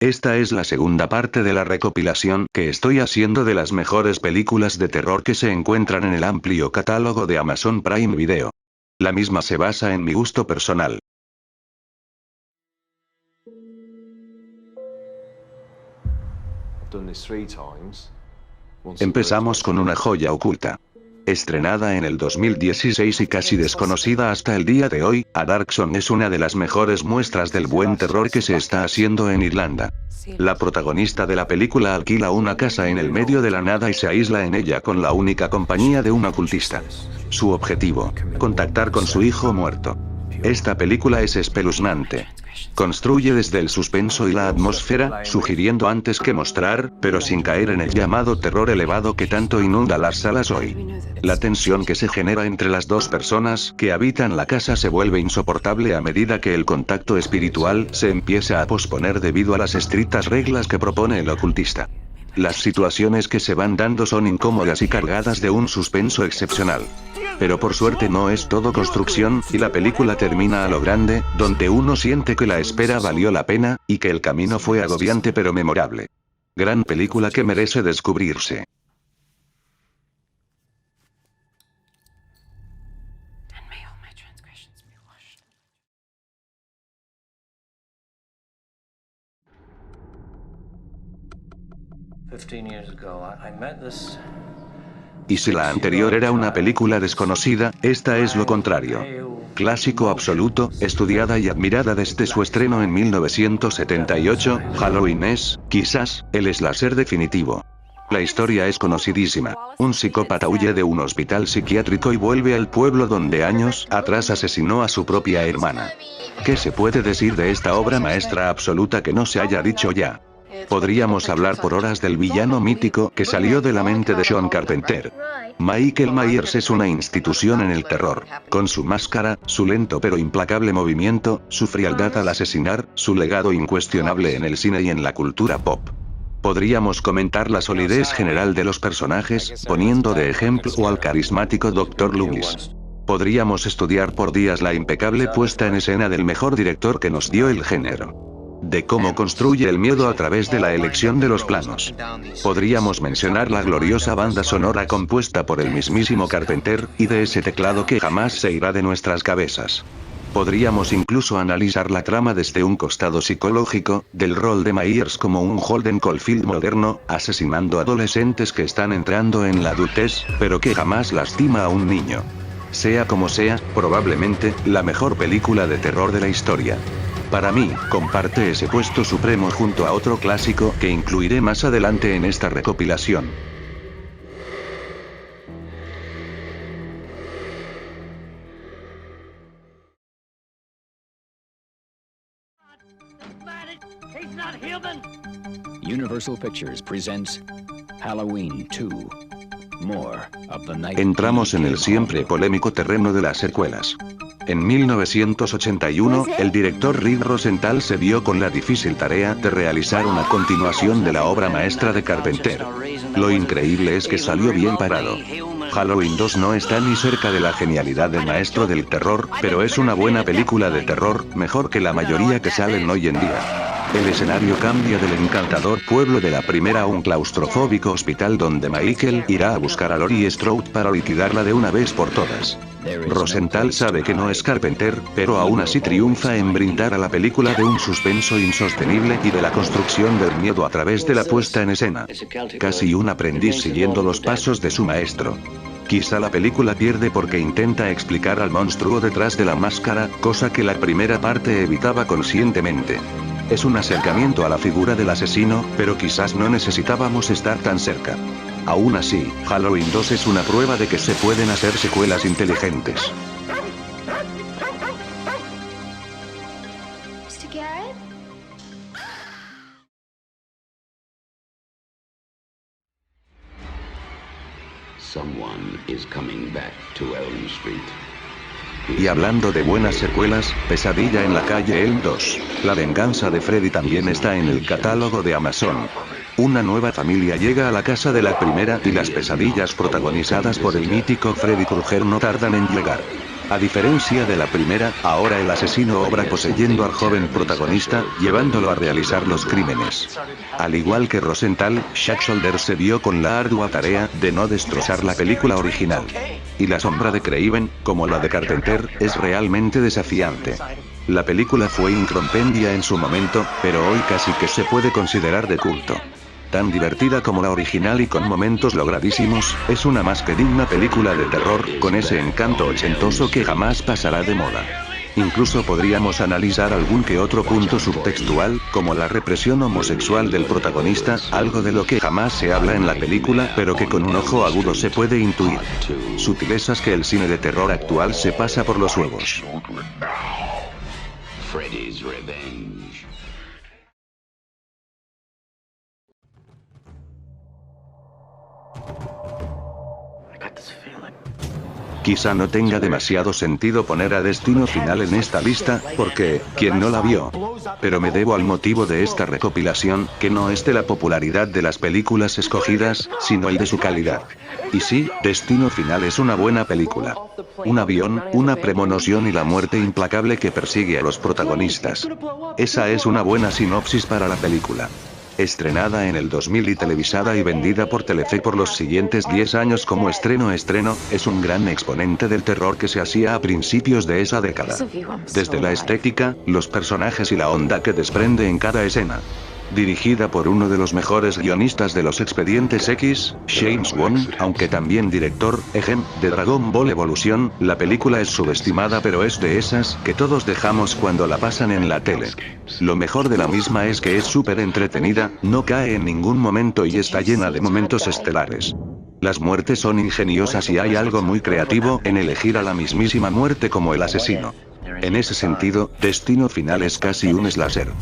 Esta es la segunda parte de la recopilación que estoy haciendo de las mejores películas de terror que se encuentran en el amplio catálogo de Amazon Prime Video. La misma se basa en mi gusto personal. Empezamos con una joya oculta. Estrenada en el 2016 y casi desconocida hasta el día de hoy, A Dark Zone es una de las mejores muestras del buen terror que se está haciendo en Irlanda. La protagonista de la película alquila una casa en el medio de la nada y se aísla en ella con la única compañía de un ocultista. Su objetivo: contactar con su hijo muerto. Esta película es espeluznante. Construye desde el suspenso y la atmósfera, sugiriendo antes que mostrar, pero sin caer en el llamado terror elevado que tanto inunda las salas hoy. La tensión que se genera entre las dos personas que habitan la casa se vuelve insoportable a medida que el contacto espiritual se empieza a posponer debido a las estrictas reglas que propone el ocultista. Las situaciones que se van dando son incómodas y cargadas de un suspenso excepcional. Pero por suerte no es todo construcción, y la película termina a lo grande, donde uno siente que la espera valió la pena, y que el camino fue agobiante pero memorable. Gran película que merece descubrirse. Y si la anterior era una película desconocida, esta es lo contrario. Clásico absoluto, estudiada y admirada desde su estreno en 1978, Halloween es, quizás, el slasher definitivo. La historia es conocidísima. Un psicópata huye de un hospital psiquiátrico y vuelve al pueblo donde años atrás asesinó a su propia hermana. ¿Qué se puede decir de esta obra maestra absoluta que no se haya dicho ya? Podríamos hablar por horas del villano mítico que salió de la mente de John Carpenter. Michael Myers es una institución en el terror. Con su máscara, su lento pero implacable movimiento, su frialdad al asesinar, su legado incuestionable en el cine y en la cultura pop. Podríamos comentar la solidez general de los personajes, poniendo de ejemplo al carismático Dr. Loomis. Podríamos estudiar por días la impecable puesta en escena del mejor director que nos dio el género. De cómo construye el miedo a través de la elección de los planos. Podríamos mencionar la gloriosa banda sonora compuesta por el mismísimo Carpenter, y de ese teclado que jamás se irá de nuestras cabezas. Podríamos incluso analizar la trama desde un costado psicológico, del rol de Myers como un Holden Caulfield moderno, asesinando adolescentes que están entrando en la adultez, pero que jamás lastima a un niño. Sea como sea, probablemente, la mejor película de terror de la historia. Para mí, comparte ese puesto supremo junto a otro clásico que incluiré más adelante en esta recopilación. Universal Pictures presents Halloween 2. Entramos en el siempre polémico terreno de las secuelas. En 1981, el director Rick Rosenthal se vio con la difícil tarea de realizar una continuación de la obra maestra de Carpenter. Lo increíble es que salió bien parado. Halloween 2 no está ni cerca de la genialidad del maestro del terror, pero es una buena película de terror, mejor que la mayoría que salen hoy en día. El escenario cambia del encantador pueblo de la primera a un claustrofóbico hospital donde Michael irá a buscar a Laurie Strode para liquidarla de una vez por todas. Rosenthal sabe que no es Carpenter, pero aún así triunfa en brindar a la película de un suspenso insostenible y de la construcción del miedo a través de la puesta en escena. Casi un aprendiz siguiendo los pasos de su maestro. Quizá la película pierde porque intenta explicar al monstruo detrás de la máscara, cosa que la primera parte evitaba conscientemente. Es un acercamiento a la figura del asesino, pero quizás no necesitábamos estar tan cerca. Aún así, Halloween 2 es una prueba de que se pueden hacer secuelas inteligentes. Someone is coming back to Elm Street. Y hablando de buenas secuelas, Pesadilla en la calle Elm 2. La venganza de Freddy también está en el catálogo de Amazon. Una nueva familia llega a la casa de la primera y las pesadillas protagonizadas por el mítico Freddy Krueger no tardan en llegar. A diferencia de la primera, ahora el asesino obra poseyendo al joven protagonista, llevándolo a realizar los crímenes. Al igual que Rosenthal, Batchelder se vio con la ardua tarea de no destrozar la película original. Y la sombra de Craven, como la de Carpenter, es realmente desafiante. La película fue incomprendida en su momento, pero hoy casi que se puede considerar de culto. Tan divertida como la original y con momentos logradísimos, es una más que digna película de terror, con ese encanto ochentoso que jamás pasará de moda. Incluso podríamos analizar algún que otro punto subtextual, como la represión homosexual del protagonista, algo de lo que jamás se habla en la película, pero que con un ojo agudo se puede intuir. Sutilezas que el cine de terror actual se pasa por los huevos. Freddy's Revenge. Quizá no tenga demasiado sentido poner a Destino Final en esta lista, porque, ¿quién no la vio? Pero me debo al motivo de esta recopilación, que no es de la popularidad de las películas escogidas, sino el de su calidad. Y sí, Destino Final es una buena película. Un avión, una premonición y la muerte implacable que persigue a los protagonistas. Esa es una buena sinopsis para la película. Estrenada en el 2000 y televisada y vendida por Telefe por los siguientes 10 años como estreno, es un gran exponente del terror que se hacía a principios de esa década. Desde la estética, los personajes y la onda que desprende en cada escena. Dirigida por uno de los mejores guionistas de los Expedientes X, James Wan, aunque también director, de Dragon Ball Evolution, la película es subestimada pero es de esas que todos dejamos cuando la pasan en la tele. Lo mejor de la misma es que es súper entretenida, no cae en ningún momento y está llena de momentos estelares. Las muertes son ingeniosas y hay algo muy creativo en elegir a la mismísima muerte como el asesino. En ese sentido, Destino Final es casi un slasher.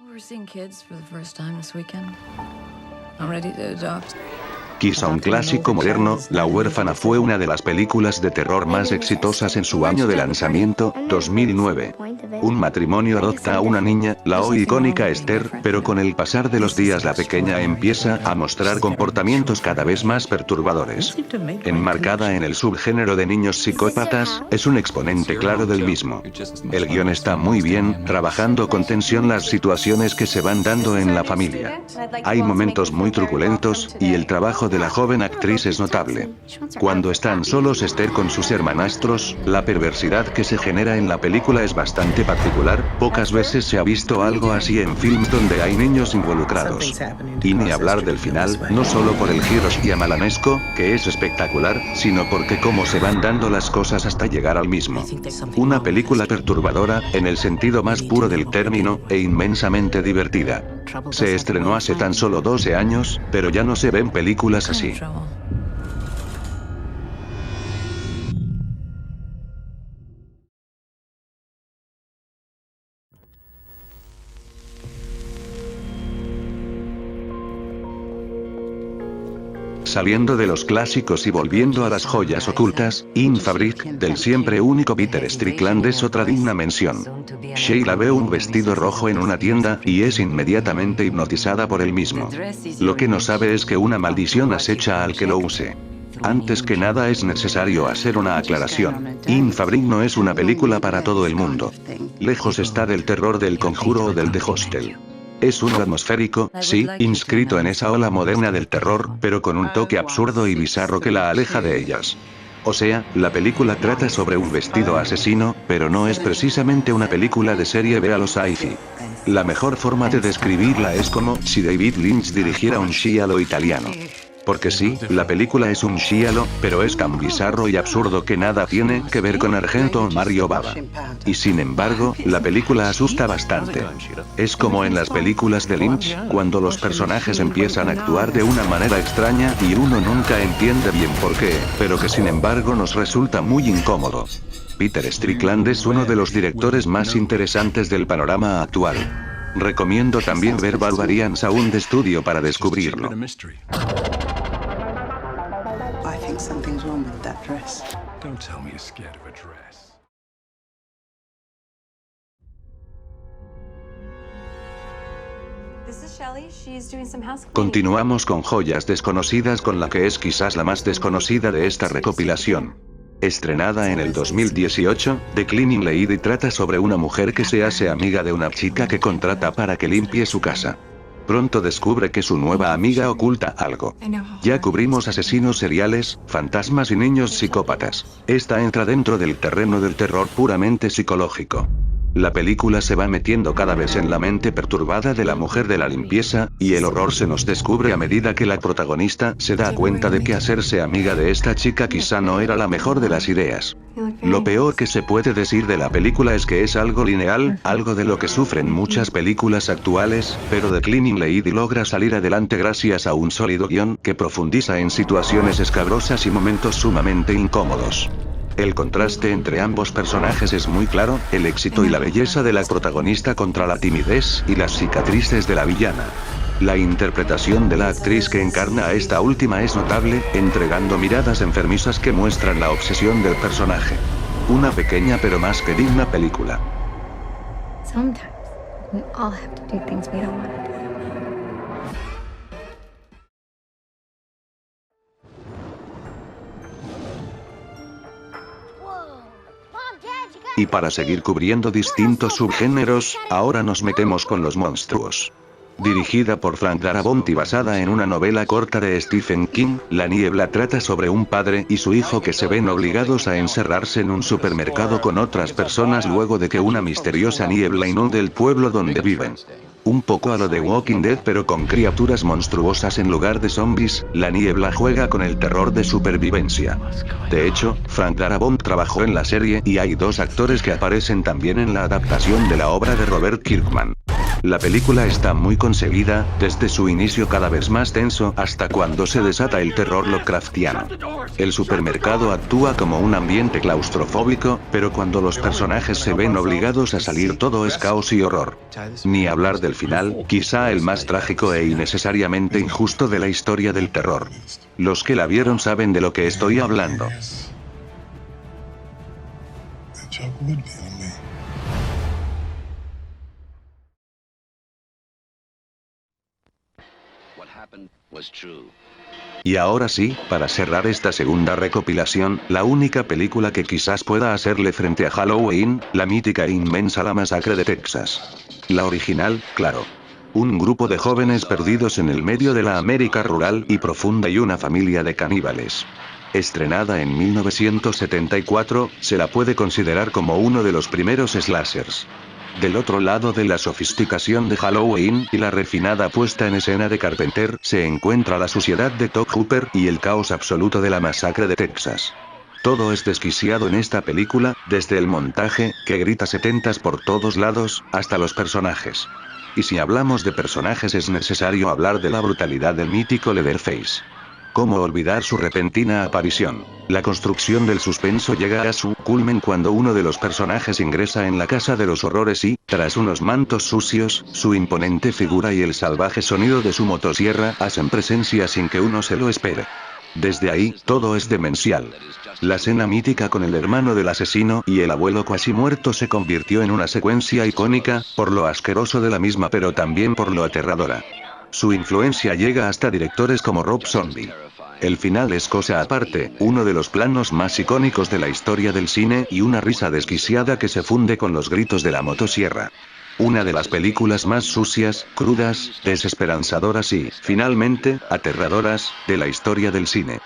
We're seeing kids for the first time this weekend. I'm ready to adopt. Quizá un clásico moderno, La huérfana fue una de las películas de terror más exitosas en su año de lanzamiento, 2009. Un matrimonio adopta a una niña, la hoy icónica Esther, pero con el pasar de los días la pequeña empieza a mostrar comportamientos cada vez más perturbadores. Enmarcada en el subgénero de niños psicópatas, es un exponente claro del mismo. El guión está muy bien, trabajando con tensión las situaciones que se van dando en la familia. Hay momentos muy truculentos, y el trabajo de la joven actriz es notable. Cuando están solos Esther con sus hermanastros, la perversidad que se genera en la película es bastante particular, pocas veces se ha visto algo así en films donde hay niños involucrados. Y ni hablar del final, no solo por el giro shyamalannesco, que es espectacular, sino porque cómo se van dando las cosas hasta llegar al mismo. Una película perturbadora, en el sentido más puro del término, e inmensamente divertida. Se estrenó hace tan solo 12 años, pero ya no se ven películas así. Saliendo de los clásicos y volviendo a las joyas ocultas, In Fabric, del siempre único Peter Strickland es otra digna mención. Sheila ve un vestido rojo en una tienda, y es inmediatamente hipnotizada por el mismo. Lo que no sabe es que una maldición acecha al que lo use. Antes que nada es necesario hacer una aclaración. In Fabric no es una película para todo el mundo. Lejos está del terror del Conjuro o del The Hostel. Es un atmosférico, sí, inscrito en esa ola moderna del terror, pero con un toque absurdo y bizarro que la aleja de ellas. O sea, la película trata sobre un vestido asesino, pero no es precisamente una película de serie B a los sci-fi. La mejor forma de describirla es como si David Lynch dirigiera un giallo italiano. Porque sí, la película es un giallo, pero es tan bizarro y absurdo que nada tiene que ver con Argento o Mario Bava. Y sin embargo, la película asusta bastante. Es como en las películas de Lynch, cuando los personajes empiezan a actuar de una manera extraña y uno nunca entiende bien por qué, pero que sin embargo nos resulta muy incómodo. Peter Strickland es uno de los directores más interesantes del panorama actual. Recomiendo también ver Barbarian Sound Studio para descubrirlo. I think something's wrong with that dress. Don't tell me you're scared of a dress. Continuamos con joyas desconocidas con la que es quizás la más desconocida de esta recopilación. Estrenada en el 2018, The Cleaning Lady trata sobre una mujer que se hace amiga de una chica que contrata para que limpie su casa. Pronto descubre que su nueva amiga oculta algo. Ya cubrimos asesinos seriales, fantasmas y niños psicópatas. Esta entra dentro del terreno del terror puramente psicológico. La película se va metiendo cada vez en la mente perturbada de la mujer de la limpieza, y el horror se nos descubre a medida que la protagonista se da cuenta de que hacerse amiga de esta chica quizá no era la mejor de las ideas. Lo peor que se puede decir de la película es que es algo lineal, algo de lo que sufren muchas películas actuales, pero The Cleaning Lady logra salir adelante gracias a un sólido guión que profundiza en situaciones escabrosas y momentos sumamente incómodos. El contraste entre ambos personajes es muy claro, el éxito y la belleza de la protagonista contra la timidez y las cicatrices de la villana. La interpretación de la actriz que encarna a esta última es notable, entregando miradas enfermizas que muestran la obsesión del personaje. Una pequeña pero más que digna película. Sometimes we all have to do things we don't want to do. Y para seguir cubriendo distintos subgéneros, ahora nos metemos con los monstruos. Dirigida por Frank Darabont y basada en una novela corta de Stephen King, La Niebla trata sobre un padre y su hijo que se ven obligados a encerrarse en un supermercado con otras personas luego de que una misteriosa niebla inunde el pueblo donde viven. Un poco a lo de Walking Dead pero con criaturas monstruosas en lugar de zombies, La Niebla juega con el terror de supervivencia. De hecho, Frank Darabont trabajó en la serie y hay dos actores que aparecen también en la adaptación de la obra de Robert Kirkman. La película está muy conseguida, desde su inicio cada vez más tenso hasta cuando se desata el terror Lovecraftiano. El supermercado actúa como un ambiente claustrofóbico, pero cuando los personajes se ven obligados a salir todo es caos y horror. Ni hablar del final, quizá el más trágico e innecesariamente injusto de la historia del terror. Los que la vieron saben de lo que estoy hablando. Y ahora sí, para cerrar esta segunda recopilación, la única película que quizás pueda hacerle frente a Halloween, la mítica e inmensa La Masacre de Texas. La original, claro. Un grupo de jóvenes perdidos en el medio de la América rural y profunda y una familia de caníbales. Estrenada en 1974, se la puede considerar como uno de los primeros slashers. Del otro lado de la sofisticación de Halloween y la refinada puesta en escena de Carpenter, se encuentra la suciedad de Tobe Hooper y el caos absoluto de La Masacre de Texas. Todo es desquiciado en esta película, desde el montaje, que grita setentas por todos lados, hasta los personajes. Y si hablamos de personajes es necesario hablar de la brutalidad del mítico Leatherface. ¿Cómo olvidar su repentina aparición? La construcción del suspenso llega a su culmen cuando uno de los personajes ingresa en la casa de los horrores y, tras unos mantos sucios, su imponente figura y el salvaje sonido de su motosierra hacen presencia sin que uno se lo espere. Desde ahí, todo es demencial. La escena mítica con el hermano del asesino y el abuelo cuasi muerto se convirtió en una secuencia icónica, por lo asqueroso de la misma pero también por lo aterradora. Su influencia llega hasta directores como Rob Zombie. El final es cosa aparte, uno de los planos más icónicos de la historia del cine y una risa desquiciada que se funde con los gritos de la motosierra. Una de las películas más sucias, crudas, desesperanzadoras y, finalmente, aterradoras, de la historia del cine.